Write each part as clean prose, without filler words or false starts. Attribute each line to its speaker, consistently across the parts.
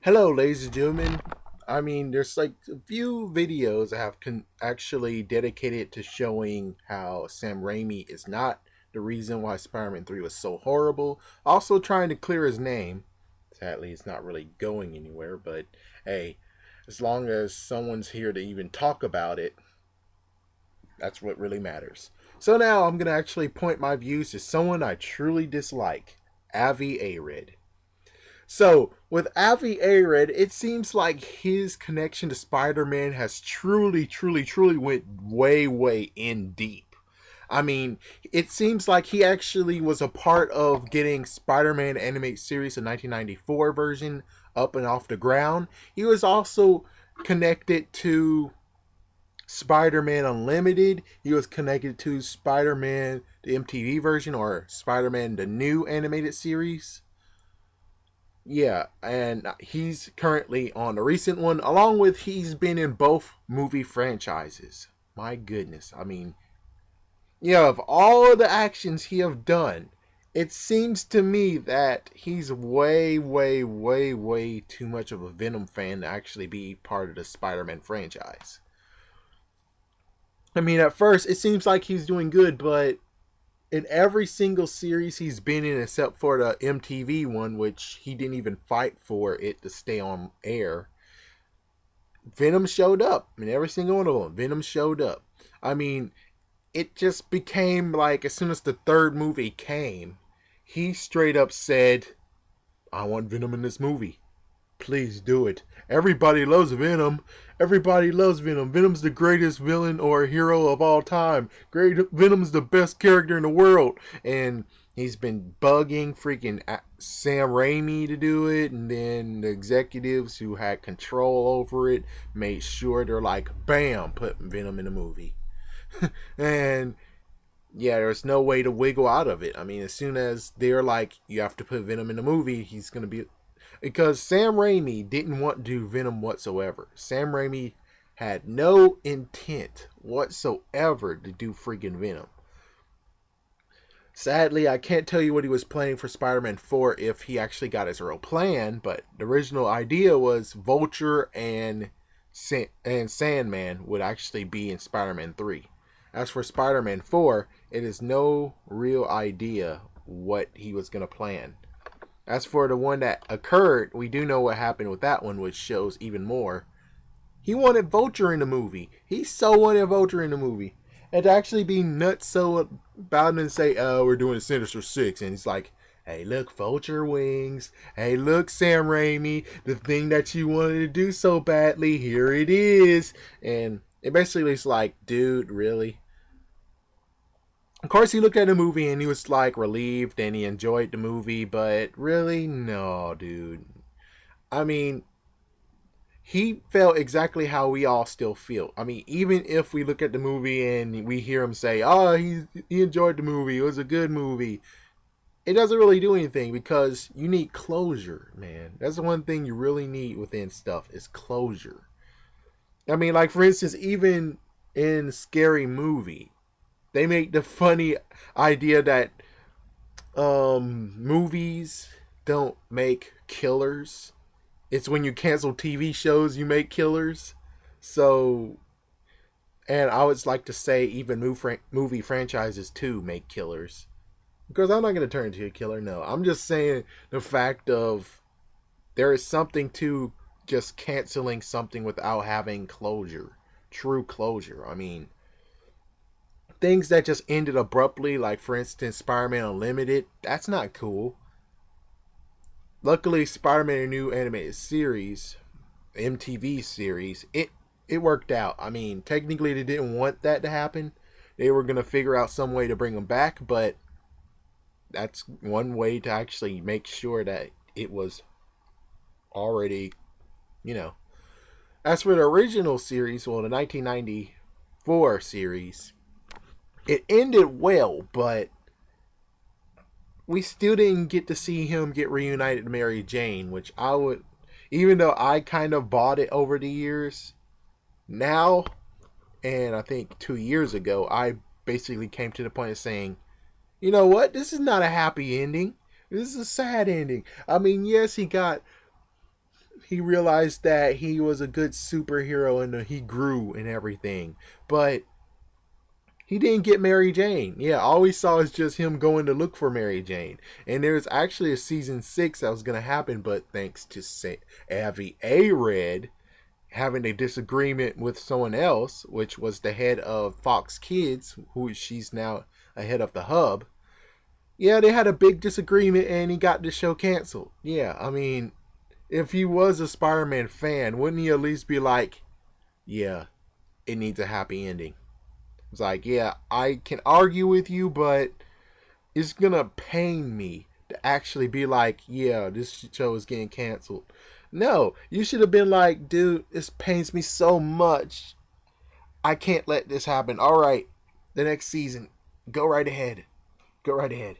Speaker 1: Hello, ladies and gentlemen. There's like a few videos I have actually dedicated to showing how Sam Raimi is not the reason why Spider-Man 3 was so horrible. Also trying to clear his name. Sadly, it's not really going anywhere, but hey, as long as someone's here to even talk about it, that's what really matters. So now I'm going to actually point my views to someone I truly dislike, Avi Arad. So, with Avi Arad, it seems like his connection to Spider-Man has truly went way in deep. It seems like he actually was a part of getting Spider-Man animated series, the 1994 version, up and off the ground. He was also connected to Spider-Man Unlimited. He was connected to Spider-Man, the MTV version, or Spider-Man, the new animated series. Yeah, and he's currently on the recent one, along with he's been in both movie franchises. My goodness. Yeah, of all the actions he have done, it seems to me that he's way too much of a Venom fan to actually be part of the Spider-Man franchise. At first, it seems like he's doing good, but in every single series he's been in, except for the MTV one, which he didn't even fight for it to stay on air, Venom showed up. Every single one of them, Venom showed up. I mean, it just became like as soon as the third movie came, he straight up said, I want Venom in this movie. Please do it. Everybody loves Venom. Everybody loves Venom. Venom's the greatest villain or hero of all time. Venom's the best character in the world. And he's been bugging freaking Sam Raimi to do it. And then the executives who had control over it made sure they're like, bam, put Venom in the movie. And yeah, there's no way to wiggle out of it. As soon as they're like, you have to put Venom in the movie, he's going to be, because Sam Raimi didn't want to do Venom whatsoever. Sam Raimi had no intent whatsoever to do freaking Venom. Sadly, I can't tell you what he was planning for Spider-Man 4 if he actually got his real plan, but the original idea was Vulture and Sandman would actually be in Spider-Man 3. As for Spider-Man 4, it is no real idea what he was going to plan. As for the one that occurred, we do know what happened with that one, which shows even more. He wanted Vulture in the movie. He so wanted Vulture in the movie. And to actually be nuts so about it and say, oh, we're doing Sinister Six. And he's like, hey, look, Vulture wings. Hey, look, Sam Raimi. The thing that you wanted to do so badly, here it is. And it basically is like, dude, really? Of course, he looked at the movie and he was like relieved and he enjoyed the movie, but really, no, dude. I mean, he felt exactly how we all still feel. Even if we look at the movie and we hear him say, "Oh, he enjoyed the movie. It was a good movie." It doesn't really do anything because you need closure, man. That's the one thing you really need within stuff is closure. Like for instance, even in Scary Movie, they make the funny idea that movies don't make killers. It's when you cancel TV shows you make killers. So, and I would like to say even movie franchises too make killers. Because I'm not going to turn into a killer, no. I'm just saying the fact of there is something to just canceling something without having closure. True closure. Things that just ended abruptly, like for instance Spider-Man Unlimited, that's not cool. Luckily, Spider-Man New Animated Series, MTV series, it worked out. Technically they didn't want that to happen. They were gonna figure out some way to bring them back, but that's one way to actually make sure that it was already, you know. As for the original series, well, the 1994 series, it ended well, but we still didn't get to see him get reunited to Mary Jane, which I would, even though I kind of bought it over the years, now, and I think 2 years ago, I basically came to the point of saying, you know what, this is not a happy ending. This is a sad ending. Yes, he realized that he was a good superhero and he grew and everything. But he didn't get Mary Jane. Yeah, all we saw is just him going to look for Mary Jane. And there's actually a season 6 that was going to happen, but thanks to Avi Arad having a disagreement with someone else, which was the head of Fox Kids, who she's now a head of the hub. Yeah, they had a big disagreement and he got the show canceled. Yeah, I mean, if he was a Spider-Man fan, wouldn't he at least be like, yeah, it needs a happy ending? It's like, yeah, I can argue with you, but it's gonna pain me to actually be like, yeah, this show is getting canceled. No, you should have been like, dude, this pains me so much. I can't let this happen. All right, the next season, go right ahead. Go right ahead.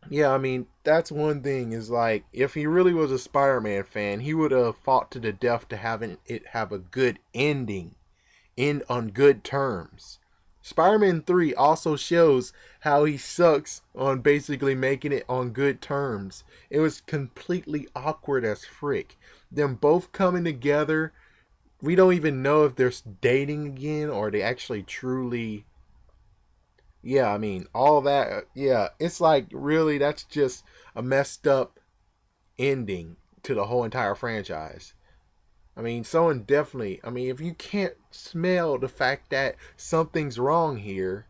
Speaker 1: Yeah, I mean, that's one thing is like, if he really was a Spider-Man fan, he would have fought to the death to having it have a good ending, end on good terms. Spider-Man 3 also shows how he sucks on basically making it on good terms. It was completely awkward as frick. Them both coming together, we don't even know if they're dating again or they actually truly... Yeah, I mean, all that, yeah, it's like, really, that's just a messed up ending to the whole entire franchise. I mean, someone definitely, I mean, if you can't smell the fact that something's wrong here,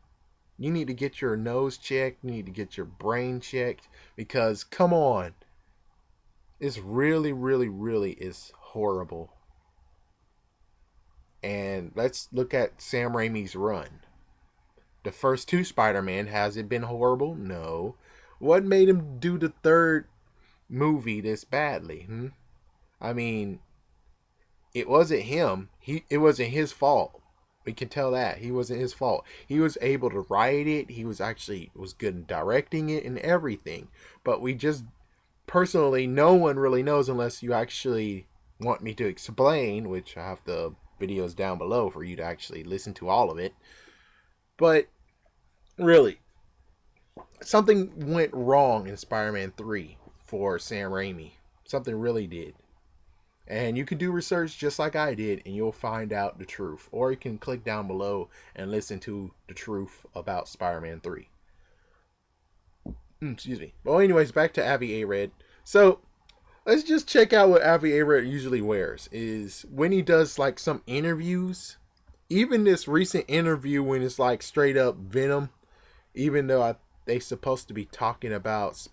Speaker 1: you need to get your nose checked, you need to get your brain checked, because, come on, it's really, really, really is horrible. And let's look at Sam Raimi's run. The first 2 Spider-Man, has it been horrible? No. What made him do the third movie this badly? I mean, it wasn't him. It wasn't his fault. We can tell that. He wasn't his fault. He was able to write it. He was good in directing it and everything. But we just, personally, no one really knows unless you actually want me to explain, which I have the videos down below for you to actually listen to all of it. But, really, something went wrong in Spider-Man 3 for Sam Raimi. Something really did. And you can do research just like I did, and you'll find out the truth. Or you can click down below and listen to the truth about Spider-Man 3. Excuse me. Well, anyways, back to Avi Arad. So, let's just check out what Avi Arad usually wears. Is when he does, like, some interviews... Even this recent interview when it's like straight up Venom, even though they supposed to be talking about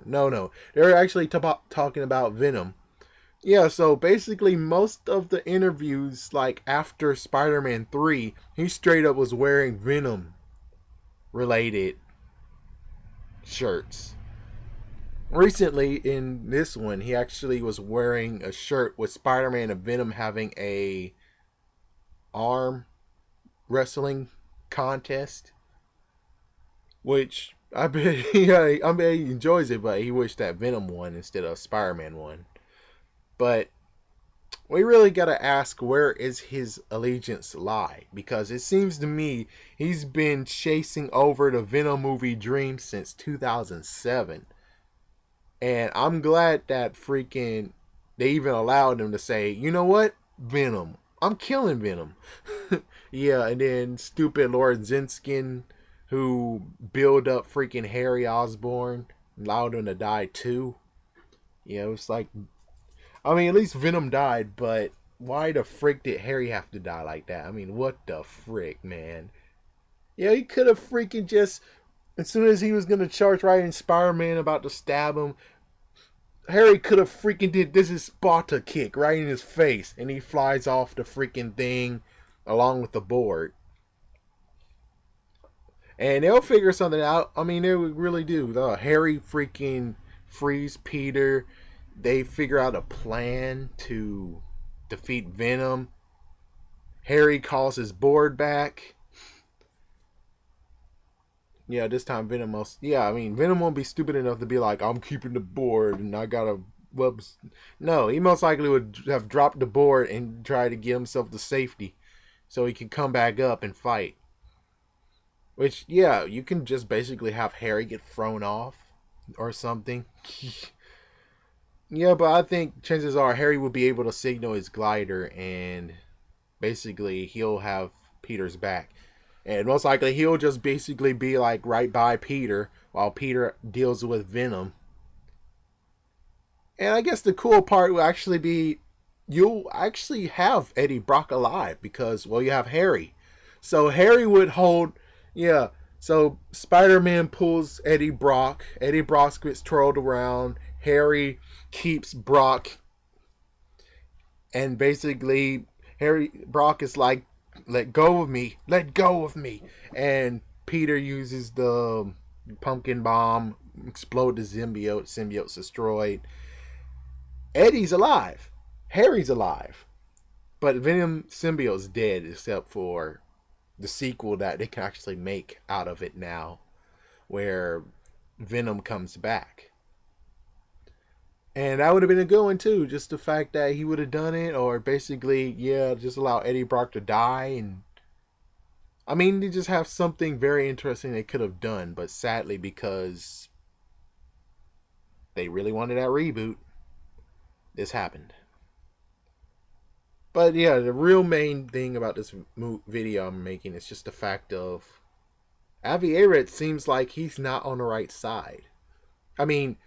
Speaker 1: No, they're actually talking about Venom. Yeah, so basically most of the interviews, like after Spider-Man 3, he straight up was wearing Venom related shirts. Recently in this one, he actually was wearing a shirt with Spider-Man and Venom having a arm wrestling contest, which I bet he enjoys it, but he wished that Venom won instead of Spider-Man won. But we really gotta ask, where is his allegiance lie? Because it seems to me he's been chasing over the Venom movie dream since 2007, and I'm glad that freaking they even allowed him to say, you know what, Venom, I'm killing Venom. Yeah, and then stupid Lord Zinskin, who built up freaking Harry Osborn, allowed him to die too. Yeah, it was like, I mean, at least Venom died, but why the frick did Harry have to die like that? I mean, what the frick, man? Yeah, he could have freaking just, as soon as he was going to charge right in Spider-Man about to stab him, Harry could have freaking did this is Sparta kick right in his face, and he flies off the freaking thing along with the board. And they'll figure something out. I mean, they would really do. Harry freaking frees Peter. They figure out a plan to defeat Venom. Harry calls his board back. Yeah, this time Venom must... Yeah, I mean, Venom won't be stupid enough to be like, I'm keeping the board and I gotta... Whoops. No, he most likely would have dropped the board and try to get himself to safety so he can come back up and fight. Which, yeah, you can just basically have Harry get thrown off or something. Yeah, but I think chances are Harry will be able to signal his glider, and basically he'll have Peter's back. And most likely he'll just basically be like right by Peter while Peter deals with Venom. And I guess the cool part will actually be you'll actually have Eddie Brock alive because, well, you have Harry. So Harry would hold, yeah. So Spider Man pulls Eddie Brock. Eddie Brock gets twirled around. Harry keeps Brock, and basically Harry Brock is like, "Let go of me, let go of me," and Peter uses the pumpkin bomb, explode the symbiote. Symbiote's destroyed. Eddie's alive. Harry's alive. But Venom symbiote's dead except for the sequel that they can actually make out of it now, where Venom comes back. And that would have been a good one too. Just the fact that he would have done it, or basically, yeah, just allow Eddie Brock to die. And I mean, they just have something very interesting they could have done, but sadly, because they really wanted that reboot, this happened. But yeah, the real main thing about this video I'm making is just the fact of Avi Arad seems like he's not on the right side. I mean,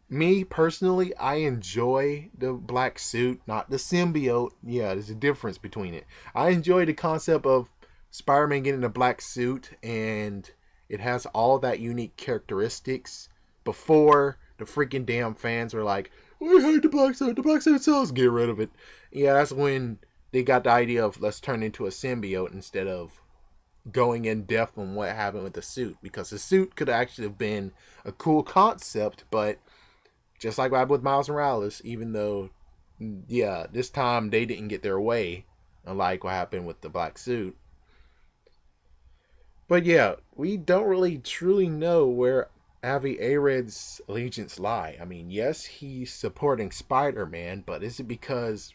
Speaker 1: me personally, I enjoy the black suit, not the symbiote. Yeah, there's a difference between it. I enjoy the concept of Spider-Man getting a black suit, and it has all that unique characteristics. Before the freaking damn fans were like, "We hate the black suit. The black suit sells. Get rid of it." Yeah, that's when they got the idea of let's turn into a symbiote instead of going in depth on what happened with the suit, because the suit could actually have been a cool concept, but just like what happened with Miles Morales, even though, yeah, this time they didn't get their way, unlike what happened with the black suit. But yeah, we don't really truly know where Avi Arad's allegiance lie. I mean, yes, he's supporting Spider-Man, but is it because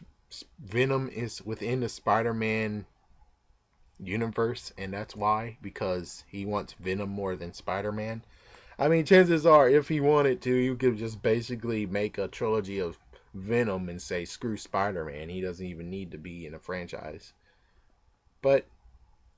Speaker 1: Venom is within the Spider-Man universe, and that's why? Because he wants Venom more than Spider-Man? I mean, chances are, if he wanted to, you could just basically make a trilogy of Venom and say, screw Spider-Man. He doesn't even need to be in a franchise. But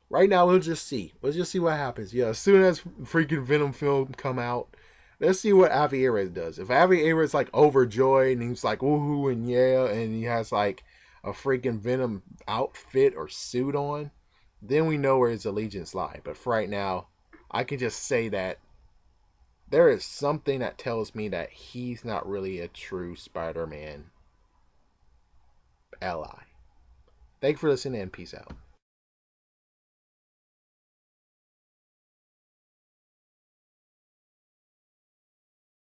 Speaker 1: right now, we'll just see. We'll just see what happens. Yeah, as soon as freaking Venom film come out, let's see what Avi Arad does. If Avi Arad's like overjoyed and he's like woohoo and yeah, and he has like a freaking Venom outfit or suit on, then we know where his allegiance lie. But for right now, I can just say that there is something that tells me that he's not really a true Spider-Man ally. Thanks for listening and peace out.